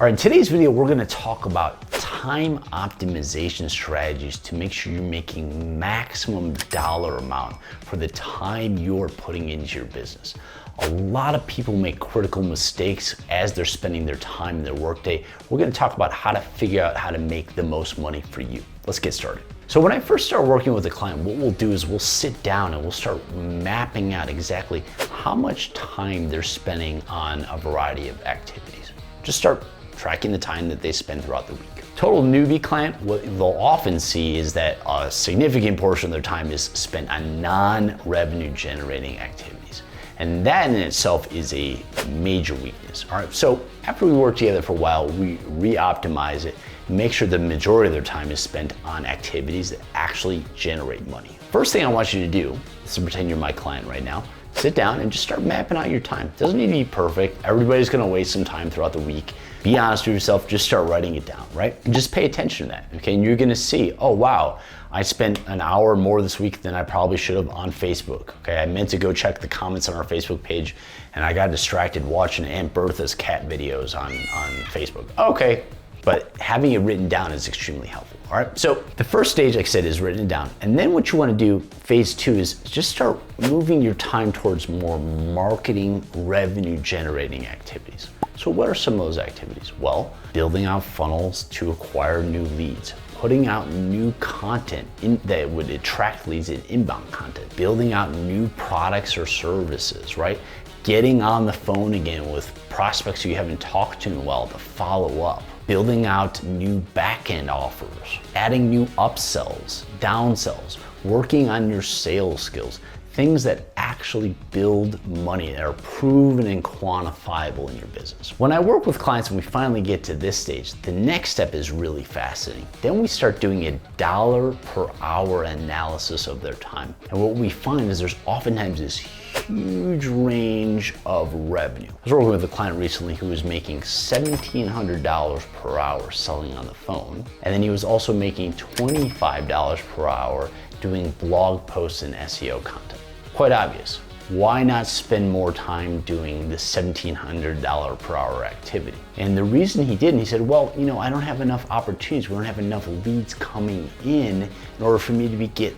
All right, in today's video, we're gonna talk about time optimization strategies to make sure you're making maximum dollar amount for the time you're putting into your business. A lot of people make critical mistakes as they're spending their time in their workday. We're gonna talk about how to figure out how to make the most money for you. Let's get started. So when I first start working with a client, what we'll do is we'll sit down and we'll start mapping out exactly how much time they're spending on a variety of activities. Just start tracking the time that they spend throughout the week. Total newbie client, what they'll often see is that a significant portion of their time is spent on non-revenue generating activities. And that in itself is a major weakness. All right, so after we work together for a while, we re-optimize it, make sure the majority of their time is spent on activities that actually generate money. First thing I want you to do is to pretend you're my client right now. Sit down and just start mapping out your time. Doesn't need to be perfect. Everybody's gonna waste some time throughout the week. Be honest with yourself, just start writing it down, right? And just pay attention to that, okay? And you're gonna see, oh wow, I spent an hour more this week than I probably should have on Facebook, okay? I meant to go check the comments on our Facebook page and I got distracted watching Aunt Bertha's cat videos on Facebook. Okay, but having it written down is extremely helpful, all right? So the first stage, like I said, is written down. And then what you wanna do, phase two, is just start moving your time towards more marketing, revenue generating activities. So what are some of those activities? Well, building out funnels to acquire new leads, putting out new content that would attract leads in inbound content, building out new products or services, right? Getting on the phone again with prospects you haven't talked to in a while to follow up, building out new back-end offers, adding new upsells, downsells, working on your sales skills, things that actually build money, that are proven and quantifiable in your business. When I work with clients and we finally get to this stage, the next step is really fascinating. Then we start doing a dollar per hour analysis of their time. And what we find is there's oftentimes this huge range of revenue. I was working with a client recently who was making $1,700 per hour selling on the phone. And then he was also making $25 per hour doing blog posts and SEO content. Quite obvious. Why not spend more time doing the $1,700 per hour activity? And the reason he didn't, he said, well, you know, I don't have enough opportunities. We don't have enough leads coming in order for me to get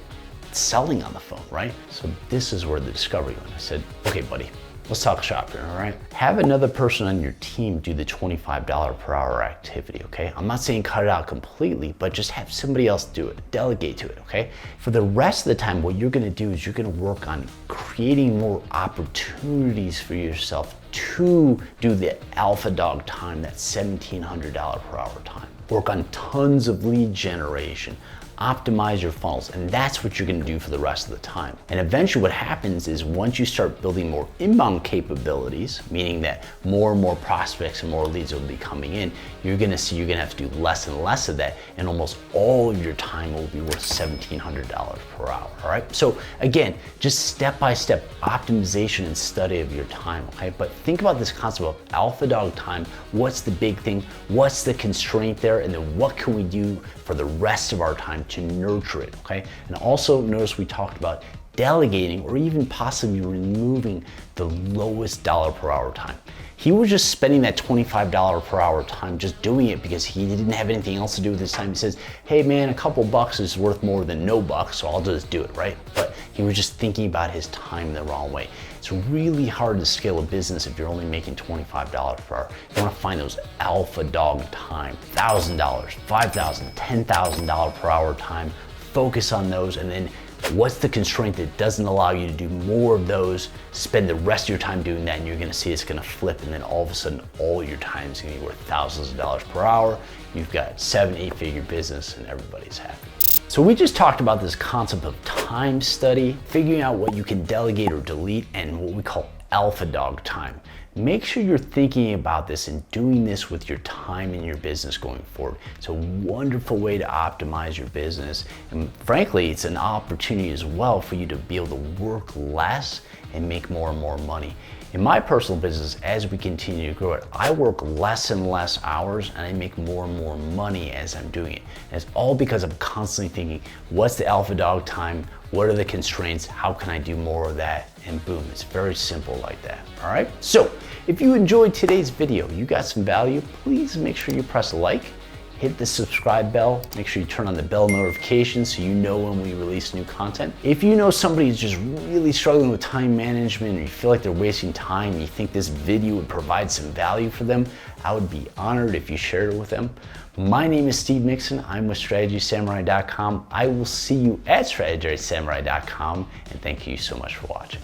selling on the phone, right? So this is where the discovery went. I said, okay, buddy, let's talk shop here, all right? Have another person on your team do the $25 per hour activity, okay? I'm not saying cut it out completely, but just have somebody else do it, delegate to it, okay? For the rest of the time, what you're gonna do is you're gonna work on creating more opportunities for yourself to do the alpha dog time, that $1,700 per hour time. Work on tons of lead generation, optimize your funnels, and that's what you're gonna do for the rest of the time. And eventually what happens is once you start building more inbound capabilities, meaning that more and more prospects and more leads will be coming in, you're gonna see you're gonna have to do less and less of that, and almost all of your time will be worth $1,700 per hour, all right? So again, just step-by-step optimization and study of your time, okay? But think about this concept of alpha dog time. What's the big thing? What's the constraint there? And then what can we do for the rest of our time to nurture it, okay? And also notice we talked about delegating or even possibly removing the lowest dollar per hour time. He was just spending that $25 per hour time just doing it because he didn't have anything else to do with his time. He says, hey man, a couple bucks is worth more than no bucks, so I'll just do it, right? But he was just thinking about his time the wrong way. It's really hard to scale a business if you're only making $25 per hour. You wanna find those alpha dog time, $1,000, $5,000, $10,000 per hour time. Focus on those, and then what's the constraint that doesn't allow you to do more of those? Spend the rest of your time doing that, and you're gonna see it's gonna flip, and then all of a sudden, all your time is gonna be worth thousands of dollars per hour. You've got 7-8 figure business, and everybody's happy. So we just talked about this concept of time study, figuring out what you can delegate or delete, and what we call alpha dog time. Make sure you're thinking about this and doing this with your time in your business going forward. It's a wonderful way to optimize your business. And frankly, it's an opportunity as well for you to be able to work less and make more and more money. In my personal business, as we continue to grow it, I work less and less hours and I make more and more money as I'm doing it. And it's all because I'm constantly thinking, what's the alpha dog time? What are the constraints? How can I do more of that? And boom, it's very simple like that, all right? So If you enjoyed today's video, you got some value, please make sure you press like, hit the subscribe bell, make sure you turn on the bell notifications so you know when we release new content. If you know somebody who's just really struggling with time management, or you feel like they're wasting time, and you think this video would provide some value for them, I would be honored if you shared it with them. My name is Steve Mixon. I'm with StrategySamurai.com. I will see you at StrategySamurai.com, and thank you so much for watching.